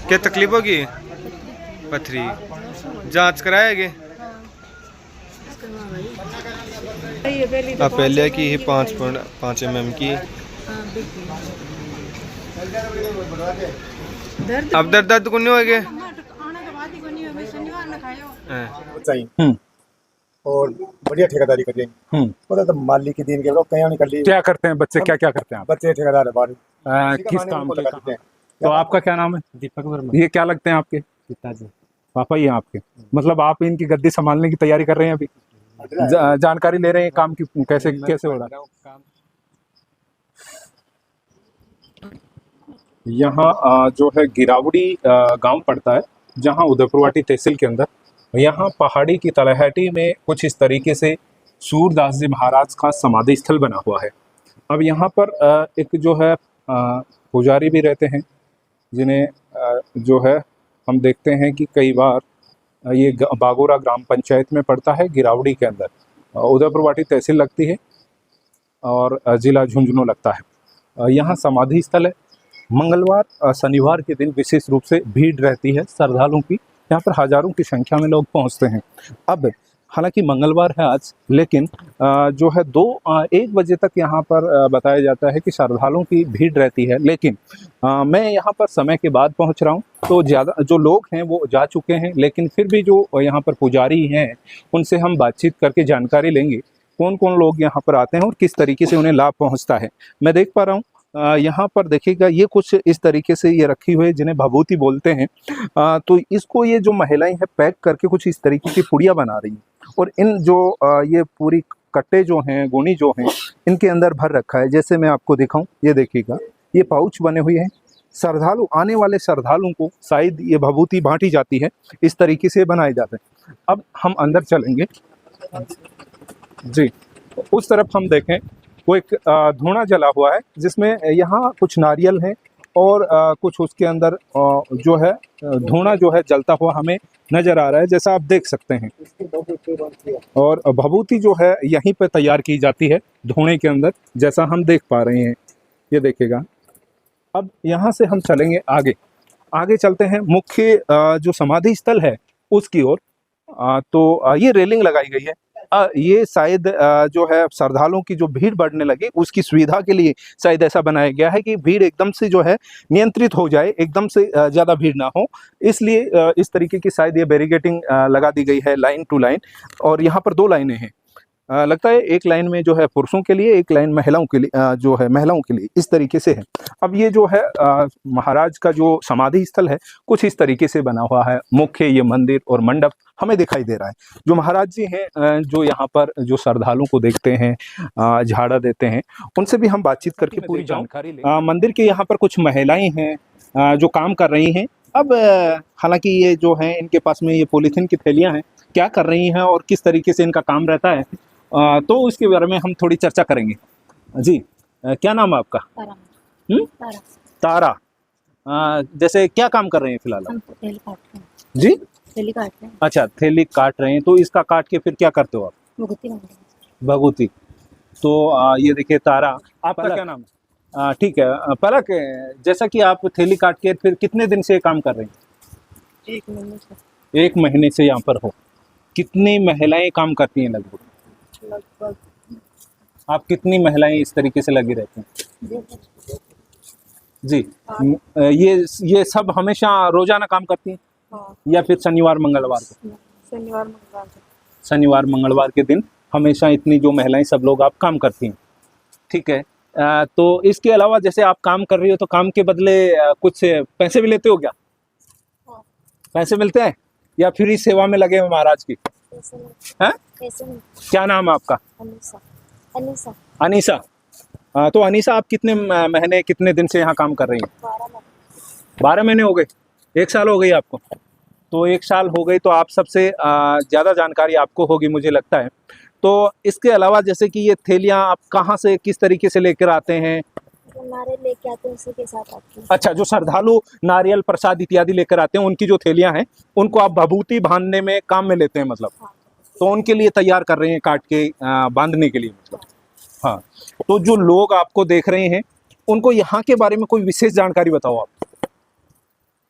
क्या तकलीफ होगी? पथरी जांच कराएंगे। पहले की ही 5.5 mm की। अब दर्द को नहीं होगे। और बढ़िया ठेकेदारी कर रहे हैं। पता तो माली के दिन के लोग कहीं निकल ली। क्या करते हैं बच्चे, क्या क्या करते हैं आप? बच्चे ठेकेदार है बाहर। किस काम के? तो आपका क्या नाम है? दीपक वर्मा। ये क्या लगते हैं आपके? पिताजी। पापा ही हैं आपके? मतलब आप इनकी गद्दी संभालने की तैयारी कर रहे हैं अभी? जानकारी ले रहे हैं काम की, कैसे कैसे हो रहा है? यहाँ जो है गिरावड़ी गांव पड़ता है, जहाँ उदयपुरवाटी तहसील के अंदर। यहाँ पहाड़ी की तलहटी में कुछ इस तरीके से सूरदास जी महाराज का समाधि स्थल बना हुआ है। अब यहाँ पर एक जो है पुजारी भी रहते हैं, जिन्हें जो है हम देखते हैं कि कई बार ये बागोरा ग्राम पंचायत में पड़ता है, गिरावड़ी के अंदर। उदयपुरवाटी तहसील लगती है और जिला झुंझुनू लगता है। यहाँ समाधि स्थल है। मंगलवार शनिवार के दिन विशेष रूप से भीड़ रहती है श्रद्धालुओं की। यहाँ पर हजारों की संख्या में लोग पहुँचते हैं। अब हालांकि मंगलवार है आज, लेकिन जो है 1 बजे तक यहाँ पर बताया जाता है कि श्रद्धालुओं की भीड़ रहती है। लेकिन मैं यहाँ पर समय के बाद पहुँच रहा हूँ, तो ज़्यादा जो लोग हैं वो जा चुके हैं। लेकिन फिर भी जो यहाँ पर पुजारी हैं, उनसे हम बातचीत करके जानकारी लेंगे कौन कौन लोग यहाँ पर आते हैं और किस तरीके से उन्हें लाभ पहुँचता है। मैं देख पा रहा हूँ यहाँ पर देखिएगा, ये कुछ इस तरीके से ये रखी हुई है, जिन्हें भभूति बोलते हैं। तो इसको ये जो महिलाएं हैं पैक करके कुछ इस तरीके की पुड़िया बना रही हैं। और इन जो ये पूरी कट्टे जो हैं, गोनी जो हैं, इनके अंदर भर रखा है। जैसे मैं आपको दिखाऊं, ये देखिएगा, ये पाउच बने हुए हैं। श्रद्धालु, आने वाले श्रद्धालुओं को शायद ये भभूति बांटी जाती है, इस तरीके से बनाए जाते हैं। अब हम अंदर चलेंगे जी। उस तरफ हम देखें, वो एक धूना जला हुआ है, जिसमें यहाँ कुछ नारियल है और कुछ उसके अंदर जो है धूना जो है जलता हुआ हमें नजर आ रहा है, जैसा आप देख सकते हैं। और भभूति जो है यहीं पे तैयार की जाती है धूने के अंदर, जैसा हम देख पा रहे हैं। ये देखिएगा। अब यहाँ से हम चलेंगे आगे चलते हैं मुख्य जो समाधि स्थल है उसकी ओर। तो ये रेलिंग लगाई गई है। ये शायद जो है श्रद्धालुओं की जो भीड़ बढ़ने लगी उसकी सुविधा के लिए शायद ऐसा बनाया गया है कि भीड़ एकदम से जो है नियंत्रित हो जाए, एकदम से ज़्यादा भीड़ ना हो, इसलिए इस तरीके की शायद ये बैरिकेडिंग लगा दी गई है, लाइन टू लाइन। और यहाँ पर 2 लाइनें हैं। लगता है एक लाइन में जो है पुरुषों के लिए, एक लाइन महिलाओं के लिए, जो है महिलाओं के लिए, इस तरीके से है। अब ये जो है महाराज का जो समाधि स्थल है कुछ इस तरीके से बना हुआ है। मुख्य ये मंदिर और मंडप हमें दिखाई दे रहा है। जो महाराज जी हैं, जो यहाँ पर जो श्रद्धालुओं को देखते हैं, झाड़ा देते हैं, उनसे भी हम बातचीत करके पूरी जानकारी लेंगे। मंदिर के यहाँ पर कुछ महिलाएं हैं जो काम कर रही हैं। अब हालांकि ये जो है इनके पास में ये पॉलीथीन की थैलियाँ हैं, क्या कर रही हैं और किस तरीके से इनका काम रहता है, तो इसके बारे में हम थोड़ी चर्चा करेंगे जी। क्या नाम है आपका? तारा। तारा। जैसे क्या काम कर रहे हैं फिलहाल? हम थैली काट रहे हैं जी। थैली काट रहे हैं। अच्छा, थैली काट रहे हैं, तो इसका काट के फिर क्या करते हो आप? भभूति बना रहे हैं। भभूति। तो ये देखिए तारा, आपका क्या नाम है? ठीक है पलक, जैसा कि आप थैली काट के फिर कितने दिन से काम कर रहे हैं? 1 महीने से। 1 महीने से यहाँ पर हो। कितनी महिलाएं काम करती हैं लगभग? आप कितनी महिलाएं इस तरीके से लगी रहती हैं? जी। ये सब हमेशा रोजाना काम करती हैं? हाँ। या फिर शनिवार मंगलवार को? शनिवार मंगलवार के दिन हमेशा इतनी जो महिलाएं सब लोग आप काम करती हैं। ठीक है। तो इसके अलावा जैसे आप काम कर रही हो तो काम के बदले कुछ पैसे भी लेते हो क्या? हाँ। पैसे मिलते हैं या फ्री सेवा में लगे हो महाराज की? हैं? क्या नाम है आपका? अनीसा। तो अनीसा, आप कितने महीने, कितने दिन से यहाँ काम कर रही हैं? 12 महीने हो गए। 1 साल हो गई आपको? तो 1 साल हो गई, तो आप सबसे ज़्यादा जानकारी आपको होगी मुझे लगता है। तो इसके अलावा जैसे कि ये थैलियाँ आप कहाँ से, किस तरीके से लेकर आते हैं? नारियल लेके आते हैं, उसी के साथ आते हैं। अच्छा, जो श्रद्धालु नारियल प्रसाद इत्यादि लेकर आते हैं, उनकी जो थैलियाँ हैं उनको आप भभूति बांधने में काम में लेते हैं मतलब? हाँ। तो उनके लिए तैयार कर रहे हैं काट के बांधने के लिए मतलब? हाँ। तो जो लोग आपको देख रहे हैं उनको यहाँ के बारे में कोई विशेष जानकारी बताओ आप।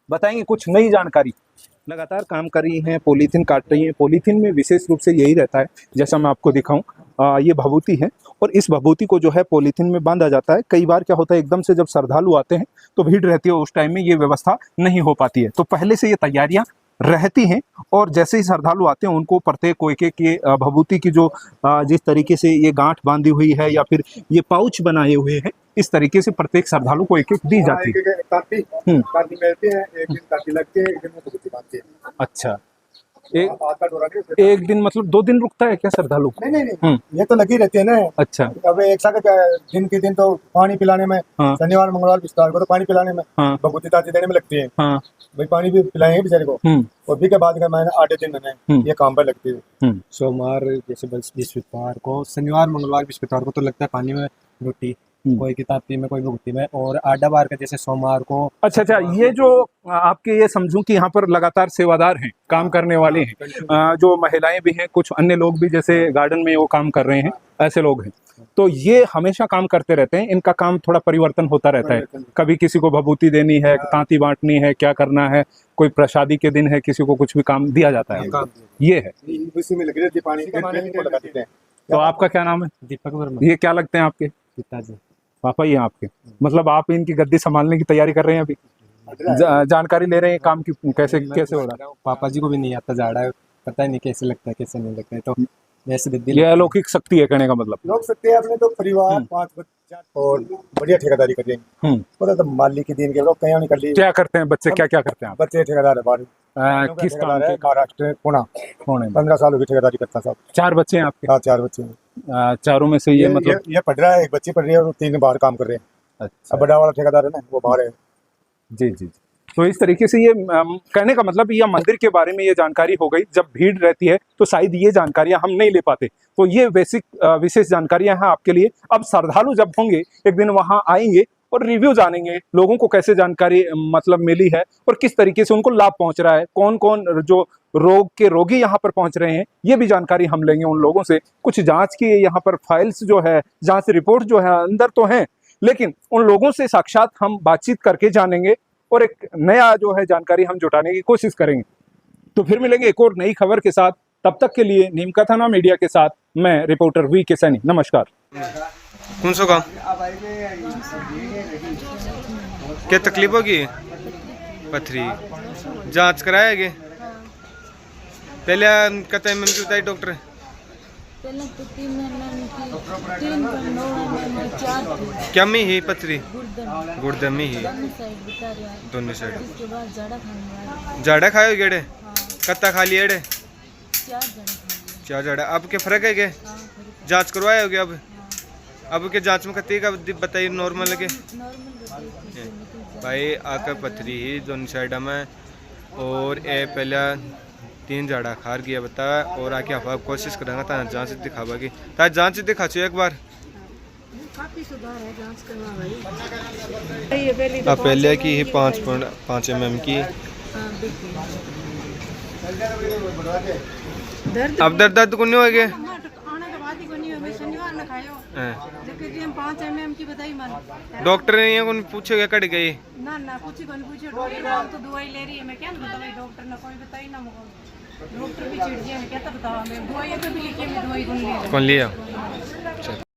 बताएंगे कुछ नई जानकारी। लगातार काम कर रही हैं, पॉलीथीन काट रही हैं। पॉलीथीन में विशेष रूप से यही रहता है, जैसा मैं आपको दिखाऊं, ये भभूति है और इस भभूति को जो है पॉलीथीन में बांधा जाता है। कई बार क्या होता है, एकदम से जब श्रद्धालु आते हैं तो भीड़ रहती है, उस टाइम में ये व्यवस्था नहीं हो पाती है, तो पहले से ये तैयारियां रहती हैं और जैसे ही श्रद्धालु आते हैं उनको प्रत्येक को एक ये भभूति की जो जिस तरीके से ये गांठ बांधी हुई है या फिर ये पाउच बनाए हुए हैं, इस तरीके से प्रत्येक श्रद्धालु को एक एक दी जाती है। काटी मिलती है, एक दिन काटी लगती है, एक दिन में भभूति बांधती है। अच्छा, आटा डोरा नहीं, एक दिन मतलब 2 दिन रुकता है क्या श्रद्धालु? नहीं, ये तो लगी रहती है ना। अच्छा, अब एक साथ दिन के दिन तो पानी पिलाने में, हाँ। शनिवार मंगलवार विस्तार को तो पानी पिलाने में, हाँ। भभूति ताती देने में लगती है। हाँ। भाई पानी भी पिलाएंगे बेचारे को, और भी के बाद का मैंने 8 दिन में ये काम पर लगती है। सोमवार जैसे बृहस्पतिवार को, शनिवार मंगलवार बृहस्पतिवार को तो लगता है पानी में रोटी, कोई किताबी में, कोई भुगती में, और आधा बार का जैसे सोमवार को। अच्छा, ये जो आपके, ये समझूं कि यहाँ पर लगातार सेवादार हैं, काम करने वाले हैं, जो महिलाएं भी हैं, कुछ अन्य लोग भी जैसे गार्डन में वो काम कर रहे हैं, ऐसे लोग हैं, तो ये हमेशा काम करते रहते हैं। इनका काम थोड़ा परिवर्तन होता रहता है, कभी किसी को भभूति देनी है, तांती बांटनी है, क्या करना है, कोई प्रसादी के दिन है, किसी को कुछ भी काम दिया जाता है। ये है, उसी में लगी रहती है, पानी को लगा देते हैं। तो आपका क्या नाम है? दीपक वर्मा। ये क्या लगते हैं आपके? पिताजी। पापा ही हैं आपके? मतलब आप इनकी गद्दी संभालने की तैयारी कर रहे हैं अभी? जानकारी ले रहे हैं काम की, कैसे कैसे हो रहा है? पापा जी को भी नहीं आता झाड़ा, पता ही नहीं कैसे लगता है कैसे नहीं लगता है, तो वैसे गद्दी। ये अलौकिक शक्ति है कहने का मतलब। लोग सकते हैं अपने तो परिवार 5 बच्चे और बढ़िया ठेकेदारी कर रहे हैं। पता तो माली के दिन के लोग कहीं निकल लिए। क्या करते हैं बच्चे, क्या क्या करते हैं आप? बच्चे ठेकेदार है बाहर, किस काम के? महाराष्ट्र पुणे 15 साल हो गए ठेकेदारी करता साहब। 4 बच्चे हैं आपके? हाँ, 4 बच्चे हैं। चारों में से ये मतलब ये पढ़ रहा है, एक बच्ची पढ़ रही है और 3 बाहर काम कर रहे हैं। अच्छा, अब बड़ा वाला ठेकेदार है ना, वो बाहर है। जी जी जी। तो इस तरीके से ये कहने का मतलब, यह मंदिर के बारे में ये जानकारी हो गई। जब भीड़ रहती है तो शायद ये जानकारियां हम नहीं ले पाते, तो ये बेसिक विशेष जानकारियां हैं आपके लिए। अब श्रद्धालु जब होंगे एक दिन वहां आएंगे और रिव्यू जानेंगे, लोगों को कैसे जानकारी मतलब मिली है और किस तरीके से उनको लाभ पहुंच रहा है, कौन कौन जो रोग के रोगी यहाँ पर पहुंच रहे हैं, ये भी जानकारी हम लेंगे उन लोगों से। कुछ जांच की यहाँ पर फाइल्स जो है, जांच रिपोर्ट जो है अंदर तो हैं, लेकिन उन लोगों से साक्षात हम बातचीत करके जानेंगे और एक नया जो है जानकारी हम जुटाने की कोशिश करेंगे। तो फिर मिलेंगे एक और नई खबर के साथ, तब तक के लिए नीमकथाना मीडिया के साथ मैं रिपोर्टर वी के सैनी। नमस्कार। कौन सा काम? क्या तकलीफ होगी? पथरी। जांच कराएंगे? पहले कहते हैं की बताई डॉक्टर? पहले तो 3 mm की, 3.9 mm 4 क्या में ही पथरी? गुर्दन गुर्दे में ही दोनों साइड बता रहे हैं। दोनों साइड। इसके बाद जाड़ा खाने वाला। जाड़ा खाए गेड़े? हाँ, कत्ता खा लिए एड़े? 4 जाड़ा खाने 4 जाड़ा। अब के फर्क है के? हाँ, जांच करवाए होगे अब? हाँ, अब के जांच में कत्ती का बताइए नॉर्मल है के? नॉर्मल बताइए थी। भाई आकर पथरी ही दोनों साइड में, और ए पहले 3 जाड़ा खार गया बता, और आके आप कोशिश करेंगे ताकि जांच दिखावा की, ताकि जांच दिखा चो एक बार। काफी सुधार है, जांच करवा भाई। ये अब पहले की ही 5 mm की। अब दर्द को नहीं होगे? आने के बाद ही को नहीं हो, मैं शनिवार न खायो, लेकिन 5 mm की बताई मन। डॉक्टर ने ये कौन पूछेगा कट गई? ना पूछी कौन पूछे, डॉक्टर तो दवाई ले रही है, मैं क्या बताऊँ, डॉक्टर ने कोई बताई ना मुझे। डॉक्टर भी चिढ़ गया, मैं क्या बताऊँ, मैं दवाई तो भी लिखी, मैं दवाई कौन लिया।